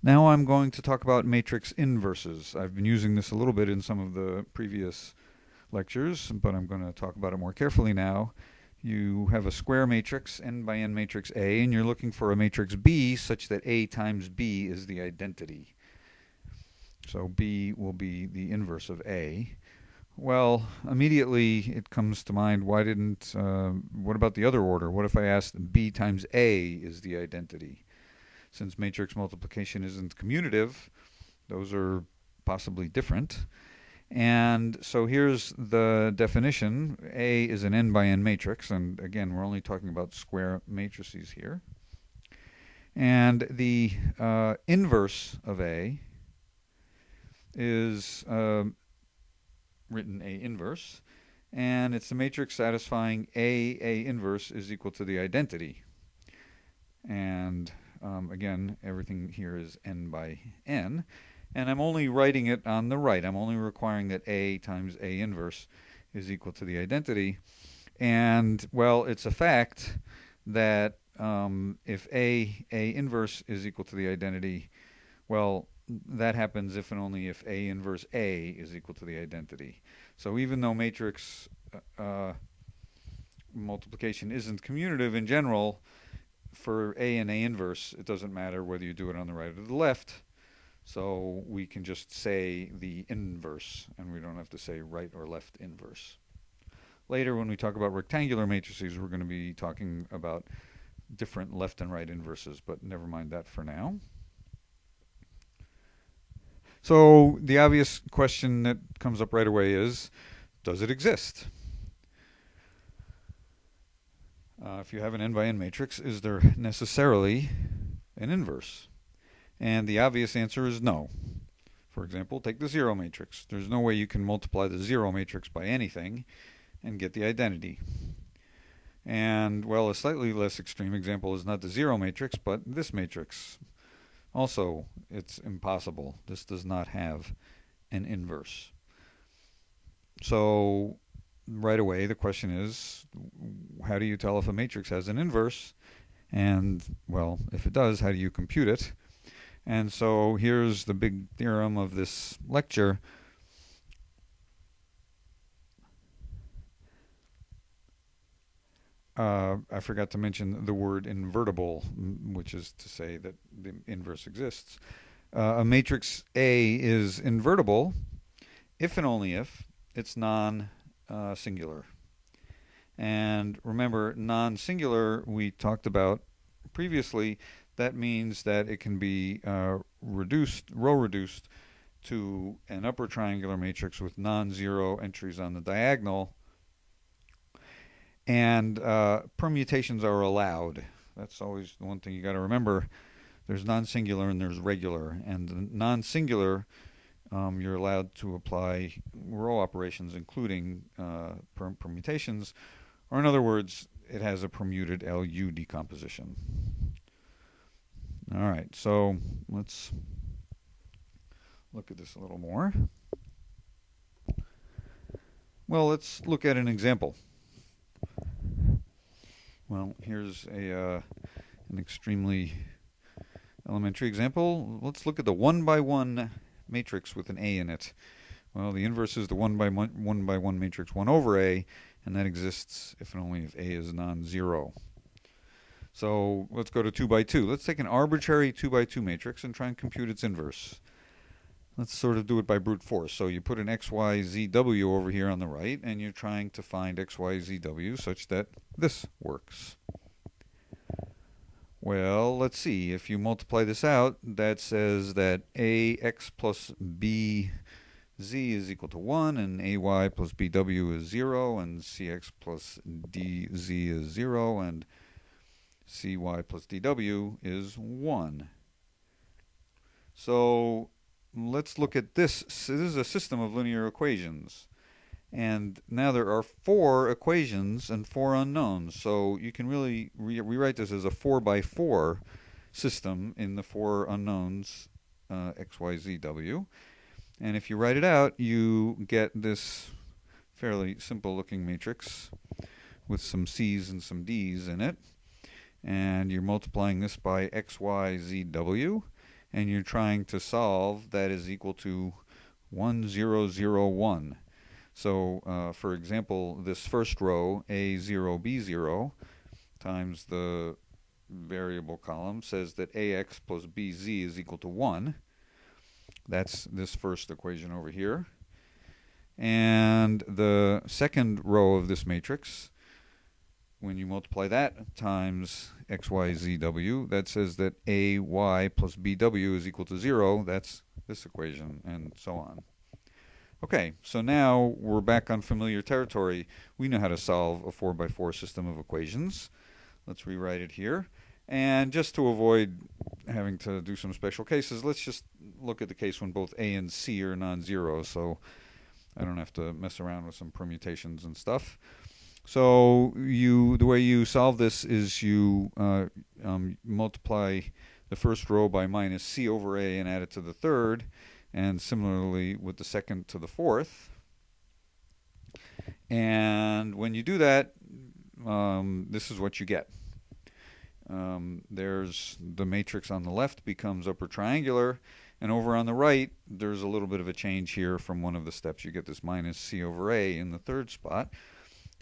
Now I'm going to talk about matrix inverses. I've been using this a little bit in some of the previous lectures, but I'm going to talk about it more carefully now. You have a square matrix, n by n matrix A, and you're looking for a matrix B such that A times B is the identity. So B will be the inverse of A. Well, immediately it comes to mind, what about the other order? What if I asked B times A is the identity? Since matrix multiplication isn't commutative, those are possibly different. And so here's the definition. A is an n by n matrix, and again, we're only talking about square matrices here. And the inverse of A is written A inverse, and it's the matrix satisfying A inverse is equal to the identity. And again, everything here is n by n. And I'm only writing it on the right. I'm only requiring that A times A inverse is equal to the identity. And, well, it's a fact that if A inverse is equal to the identity, well, that happens if and only if A inverse A is equal to the identity. So even though matrix multiplication isn't commutative in general, for A and A inverse, it doesn't matter whether you do it on the right or the left. So we can just say the inverse, and we don't have to say right or left inverse. Later, when we talk about rectangular matrices, we're going to be talking about different left and right inverses, but never mind that for now. So the obvious question that comes up right away is, does it exist? If you have an n by n matrix, is there necessarily an inverse? And the obvious answer is no. For example, take the zero matrix. There's no way you can multiply the zero matrix by anything and get the identity. And, well, a slightly less extreme example is not the zero matrix, but this matrix. Also, it's impossible. This does not have an inverse. So, right away, the question is, how do you tell if a matrix has an inverse? And, well, if it does, how do you compute it? And so here's the big theorem of this lecture. I forgot to mention the word invertible, which is to say that the inverse exists. A matrix A is invertible if and only if it's non-singular. And remember, non-singular we talked about previously. That means that it can be row reduced to an upper triangular matrix with non-zero entries on the diagonal. And permutations are allowed. That's always the one thing you got to remember. There's non-singular and there's regular. And the non-singular, you're allowed to apply row operations, including permutations. Or in other words, it has a permuted LU decomposition. All right, so let's look at this a little more. Well, let's look at an example. Well, here's an extremely elementary example. Let's look at the 1 by 1 matrix with an A in it. Well, the inverse is the 1 by 1 matrix 1 over A, and that exists if and only if A is non-zero. So let's go to 2 by 2. Let's take an arbitrary 2 by 2 matrix and try and compute its inverse. Let's sort of do it by brute force. So you put an XYZW over here on the right, and you're trying to find XYZW such that this works. Well, let's see. If you multiply this out, that says that AX plus BZ is equal to 1, and AY plus BW is 0, and CX plus DZ is 0, and CY plus DW is 1. So let's look at this. So this is a system of linear equations. And now there are 4 equations and 4 unknowns. So you can really rewrite this as a 4 by 4 system in the 4 unknowns, X, Y, Z, W. And if you write it out, you get this fairly simple looking matrix with some C's and some D's in it. And you're multiplying this by X, Y, Z, W. and you're trying to solve that is equal to 1, 0, 0, 1. So, for example, this first row, A0, B0, times the variable column says that AX plus BZ is equal to 1. That's this first equation over here. And the second row of this matrix, when you multiply that times XYZW, that says that AY plus BW is equal to 0. That's this equation, and so on. Okay, so now we're back on familiar territory. We know how to solve a 4x4 system of equations. Let's rewrite it here. And just to avoid having to do some special cases, let's just look at the case when both A and C are non-zero, so I don't have to mess around with some permutations and stuff. So the way you solve this is you multiply the first row by minus C over A and add it to the third, and similarly with the second to the fourth. And when you do that, this is what you get. There's the matrix on the left becomes upper triangular, and over on the right there's a little bit of a change here from one of the steps. You get this minus C over A in the third spot,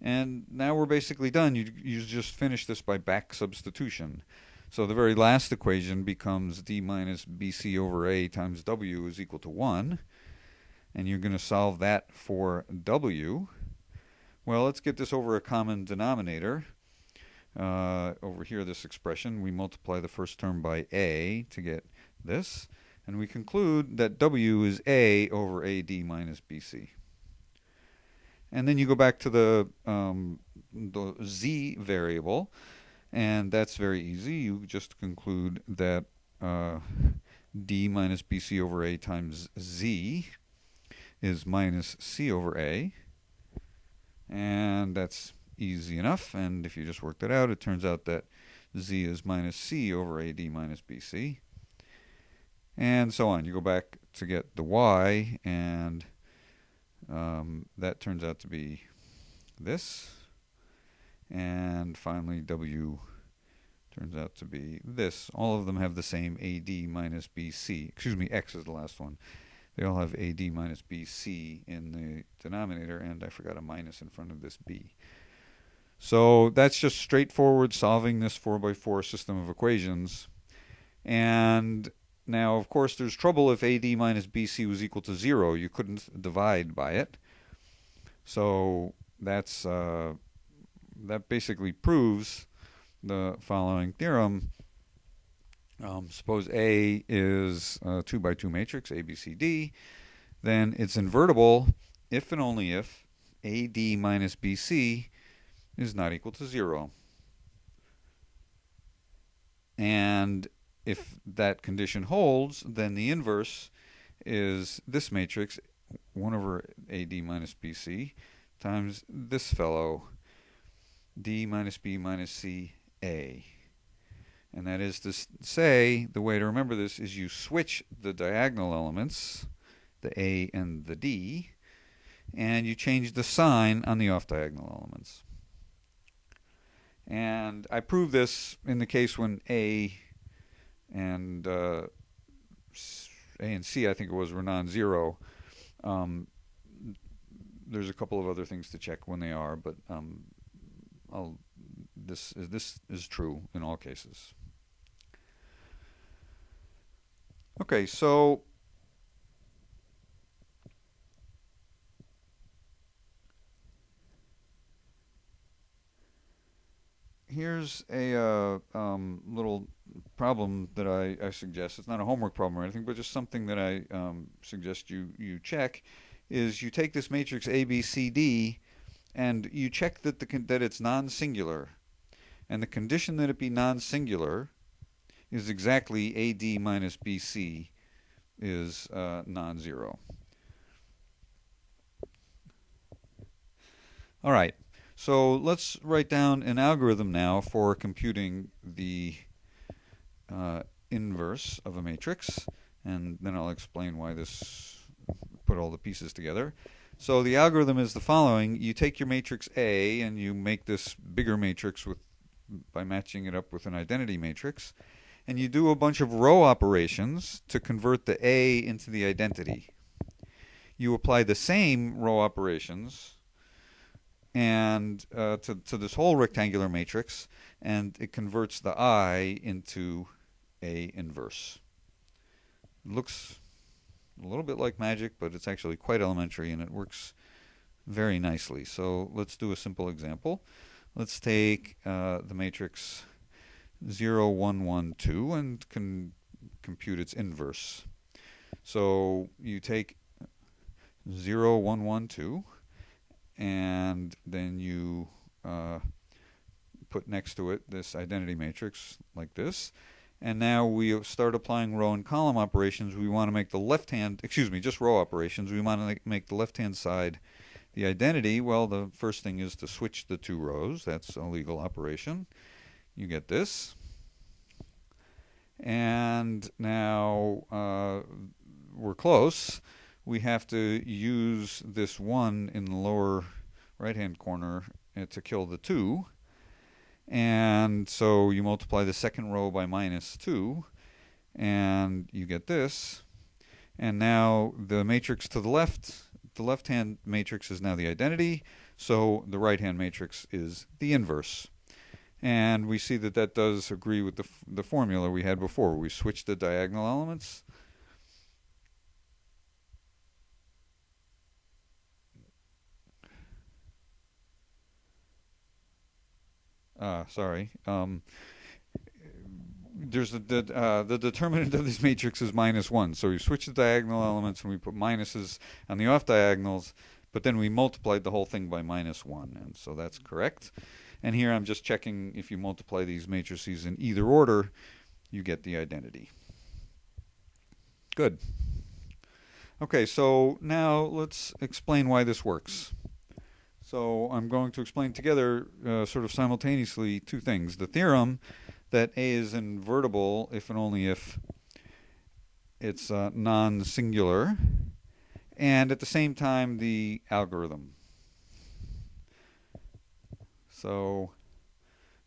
and now we're basically done. You just finish this by back substitution. So the very last equation becomes D minus BC over A times W is equal to 1, and you're going to solve that for W. Well, let's get this over a common denominator. Over here, this expression, we multiply the first term by A to get this, and we conclude that W is A over AD minus BC. And then you go back to the Z variable, and that's very easy. You just conclude that D minus BC over A times Z is minus C over A, and that's easy enough. And if you just work that out, it turns out that Z is minus C over AD minus BC, and so on. You go back to get the Y, and that turns out to be this, and finally W turns out to be this. All of them have the same AD minus BC. Excuse me, X is the last one. They all have AD minus BC in the denominator, and I forgot a minus in front of this B. So that's just straightforward solving this 4x4 system of equations. And now, of course, there's trouble if AD minus BC was equal to 0. You couldn't divide by it. So that's that basically proves the following theorem. Suppose A is a 2x2 matrix, A, B, C, D. Then it's invertible if and only if AD minus BC is not equal to 0. And if that condition holds, then the inverse is this matrix, 1 over AD minus BC, times this fellow, D minus B minus C, A. And that is to say, the way to remember this is you switch the diagonal elements, the A and the D, and you change the sign on the off-diagonal elements. And I proved this in the case when A and C, I think it was, were non-zero. There's a couple of other things to check when they are, but this is true in all cases. Okay, so here's a little problem that I suggest. It's not a homework problem or anything, but just something that I suggest you check. Is you take this matrix A, B, C, D, and you check that that it's non-singular, and the condition that it be non-singular is exactly AD minus BC is non-zero. All right. So let's write down an algorithm now for computing the inverse of a matrix, and then I'll explain why this, put all the pieces together. So the algorithm is the following. You take your matrix A and you make this bigger matrix by matching it up with an identity matrix, and you do a bunch of row operations to convert the A into the identity. You apply the same row operations and to this whole rectangular matrix, and it converts the I into A inverse. It looks a little bit like magic, but it's actually quite elementary, and it works very nicely. So let's do a simple example. Let's take the matrix 0, 1, 1, 2 and compute its inverse. So you take 0, 1, 1, 2, and then you put next to it this identity matrix like this. And now we start applying row and column operations. We want to make the left-hand, just row operations. We want to make the left-hand side the identity. Well, the first thing is to switch the two rows. That's a legal operation. You get this. And now we're close. We have to use this 1 in the lower right-hand corner to kill the 2. And so you multiply the second row by minus 2, and you get this. And now the matrix to the left-hand matrix is now the identity, so the right-hand matrix is the inverse. And we see that that does agree with the formula we had before. We switched the diagonal elements. There's the determinant of this matrix is minus 1. So we switch the diagonal elements and we put minuses on the off diagonals, but then we multiplied the whole thing by minus 1. And so that's correct. And here I'm just checking if you multiply these matrices in either order, you get the identity. Good. Okay, so now let's explain why this works. So I'm going to explain together sort of simultaneously two things. The theorem that A is invertible if and only if it's non-singular, and at the same time the algorithm. So,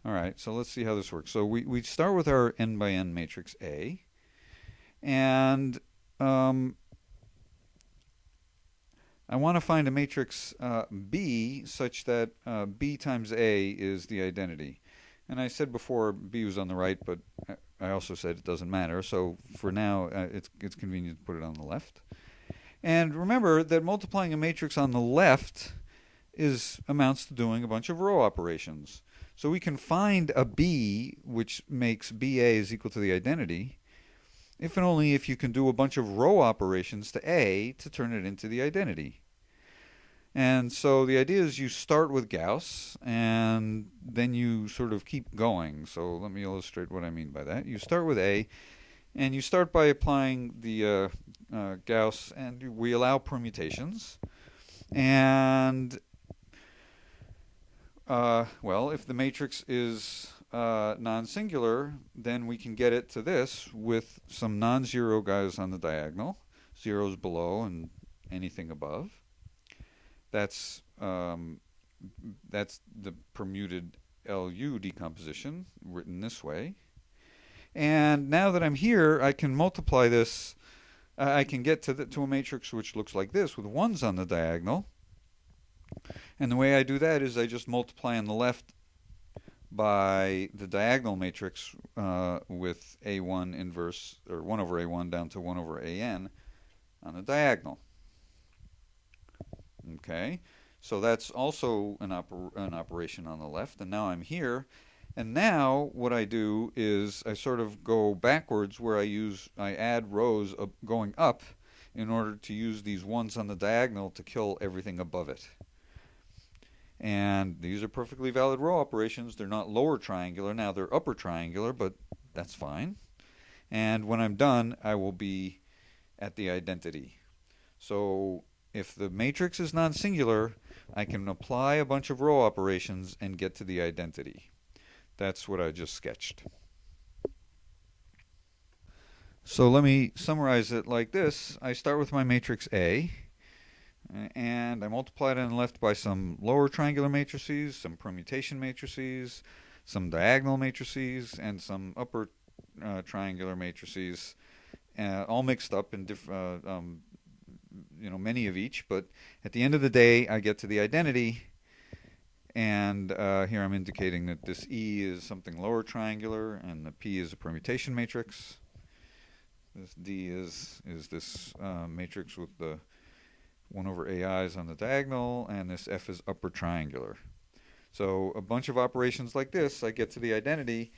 all right, so let's see how this works. So we start with our n by n matrix A, and I want to find a matrix B such that B times A is the identity. And I said before B was on the right, but I also said it doesn't matter. So for now, it's convenient to put it on the left. And remember that multiplying a matrix on the left amounts to doing a bunch of row operations. So we can find a B which makes BA is equal to the identity if and only if you can do a bunch of row operations to A to turn it into the identity. And so the idea is you start with Gauss, and then you sort of keep going. So let me illustrate what I mean by that. You start with A, and you start by applying the Gauss, and we allow permutations. And, well, if the matrix is non-singular, then we can get it to this with some non-zero guys on the diagonal, zeros below and anything above. That's the permuted LU decomposition written this way. And now that I'm here, I can multiply this. I can get to a matrix which looks like this with 1s on the diagonal. And the way I do that is I just multiply on the left by the diagonal matrix with A1 inverse, or 1 over A1 down to 1 over AN on the diagonal. Okay, so that's also an operation on the left, and now I'm here. And now what I do is I sort of go backwards where I add rows going up in order to use these 1s on the diagonal to kill everything above it. And these are perfectly valid row operations. They're not lower triangular. Now they're upper triangular, but that's fine. And when I'm done, I will be at the identity. So if the matrix is non-singular, I can apply a bunch of row operations and get to the identity. That's what I just sketched. So let me summarize it like this. I start with my matrix A, and I multiply it on the left by some lower triangular matrices, some permutation matrices, some diagonal matrices, and some upper triangular matrices, all mixed up in many of each. But at the end of the day, I get to the identity, and here I'm indicating that this E is something lower triangular, and the P is a permutation matrix. This D is this matrix with the 1 over AI's on the diagonal, and this F is upper triangular. So a bunch of operations like this, I get to the identity,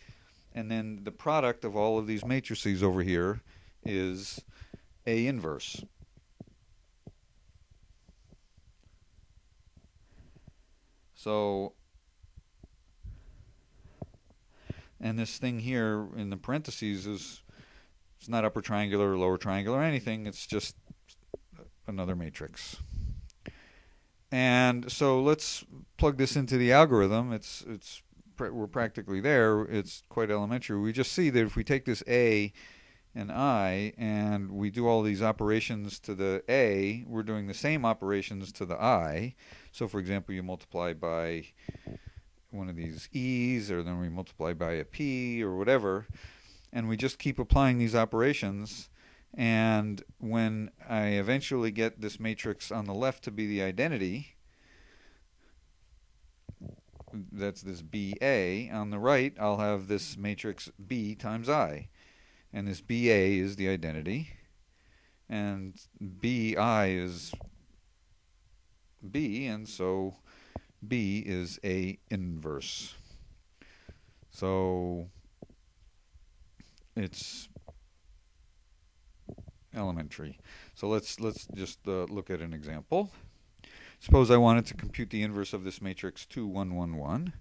and then the product of all of these matrices over here is A inverse. So, and this thing here in the parentheses it's not upper triangular or lower triangular or anything, it's just another matrix. And so let's plug this into the algorithm. We're practically there. It's quite elementary. We just see that if we take this A and I and we do all these operations to the A, we're doing the same operations to the I. So for example, you multiply by one of these E's, or then we multiply by a P or whatever, and we just keep applying these operations. And when I eventually get this matrix on the left to be the identity, that's this BA, on the right I'll have this matrix B times I. And this BA is the identity, and BI is B, and so B is A inverse. So it's elementary. So let's just look at an example. Suppose I wanted to compute the inverse of this matrix 2, 1, 1, 1.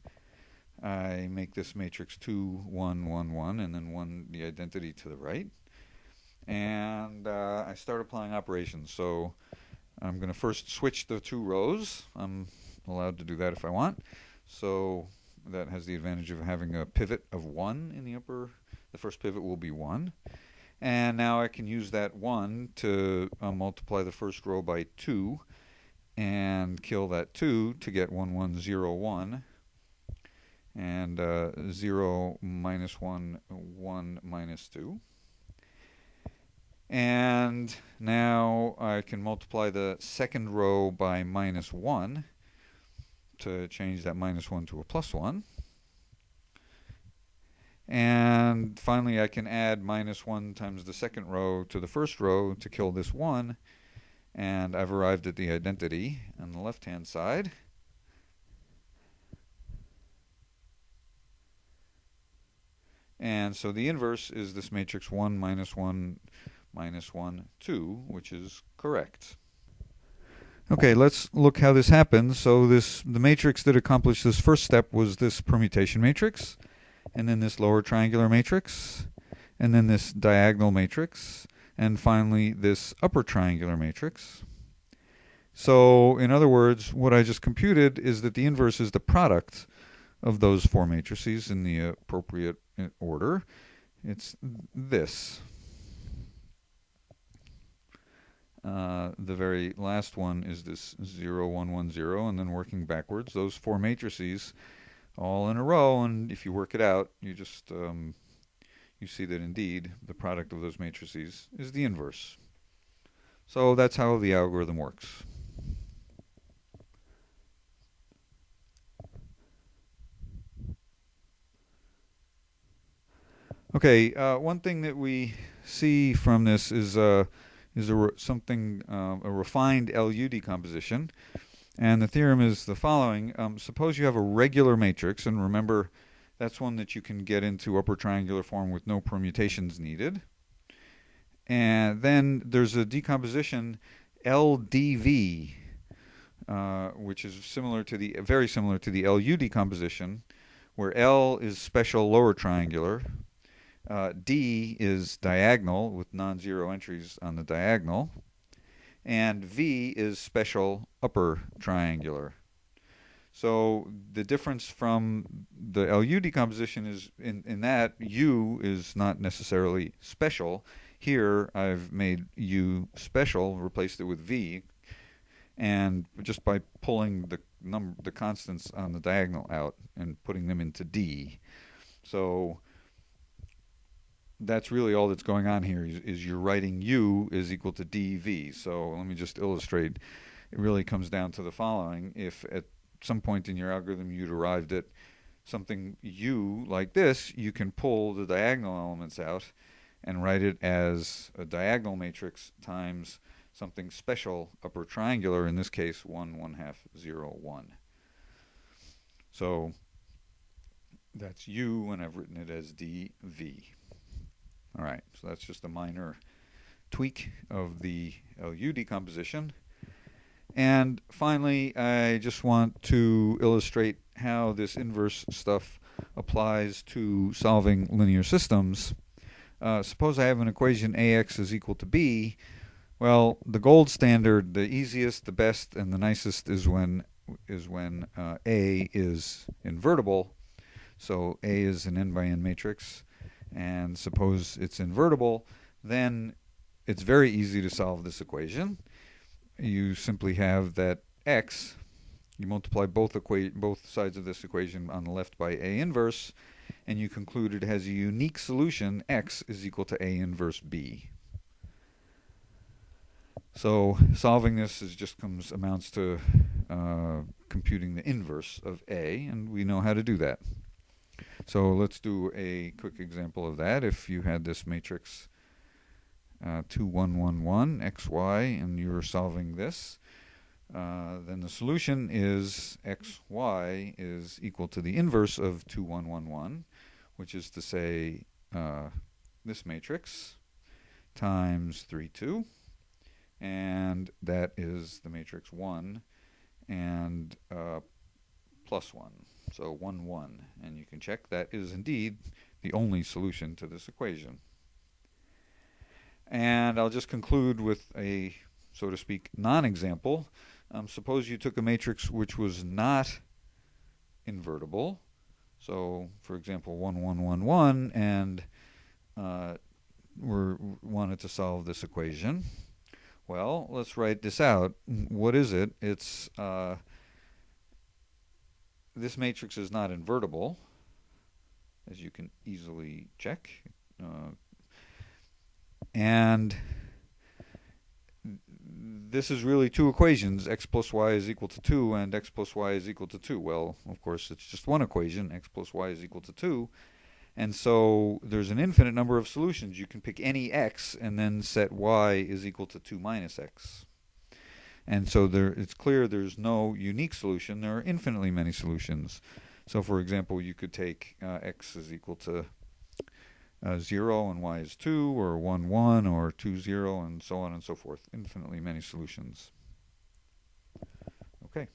I make this matrix 2, 1, 1, 1, and then 1 the identity to the right. And I start applying operations. So I'm going to first switch the two rows. I'm allowed to do that if I want. So that has the advantage of having a pivot of 1 in the upper. The first pivot will be 1. And now I can use that 1 to multiply the first row by 2 and kill that 2 to get 1, 1, 0, 1. And 0 minus 1, 1 minus 2. And now I can multiply the second row by minus 1 to change that minus 1 to a plus 1. And finally I can add minus 1 times the second row to the first row to kill this 1. And I've arrived at the identity on the left-hand side. And so the inverse is this matrix 1 minus 1 minus 1, 2, which is correct. Okay, let's look how this happens. So the matrix that accomplished this first step was this permutation matrix, and then this lower triangular matrix, and then this diagonal matrix, and finally this upper triangular matrix. So in other words, what I just computed is that the inverse is the product of those four matrices in the appropriate order. It's this. The very last one is this 0, 1, 1, 0, and then working backwards, those four matrices all in a row, and if you work it out, you just you see that indeed the product of those matrices is the inverse. So that's how the algorithm works. Okay, one thing that we see from this is a refined LU decomposition, and the theorem is the following. Suppose you have a regular matrix, and remember that's one that you can get into upper triangular form with no permutations needed. And then there's a decomposition LDV, which is very similar to the LU decomposition, where L is special lower triangular. D is diagonal with non-zero entries on the diagonal, and V is special upper triangular. So the difference from the LU decomposition is in that U is not necessarily special. Here I've made U special, replaced it with V, and just by pulling the constants on the diagonal out and putting them into D. So that's really all that's going on here is you're writing u is equal to dv. So let me just illustrate. It really comes down to the following. If at some point in your algorithm you derived at something u like this, you can pull the diagonal elements out and write it as a diagonal matrix times something special, upper triangular, in this case 1, 1/2, 0, 1. So that's u, and I've written it as dv. All right, so that's just a minor tweak of the LU decomposition. And finally, I just want to illustrate how this inverse stuff applies to solving linear systems. Suppose I have an equation ax is equal to b. Well, the gold standard, the easiest, the best, and the nicest is when A is invertible. So A is an n by n matrix, and suppose it's invertible, then it's very easy to solve this equation. You simply have that x, you multiply both sides of this equation on the left by A inverse, and you conclude it has a unique solution, x is equal to A inverse b. So solving this amounts to computing the inverse of A, and we know how to do that. So let's do a quick example of that. If you had this matrix 2, 1, 1, 1, x, y, and you're solving this, then the solution is x, y is equal to the inverse of 2, 1, 1, 1, which is to say this matrix times 3, 2. And that is the matrix 1 and plus 1. So 1, 1. And you can check that is indeed the only solution to this equation. And I'll just conclude with a, so to speak, non-example. Suppose you took a matrix which was not invertible. So, for example, 1, 1, 1, 1, and we wanted to solve this equation. Well, let's write this out. What is it? It's this matrix is not invertible, as you can easily check. And this is really two equations, x plus y is equal to 2 and x plus y is equal to 2. Well, of course, it's just one equation, x plus y is equal to 2. And so there's an infinite number of solutions. You can pick any x and then set y is equal to 2 minus x. And so it's clear there's no unique solution. There are infinitely many solutions. So for example, you could take x is equal to 0 and y is 2, or 1, 1, or 2, 0, and so on and so forth. Infinitely many solutions. Okay.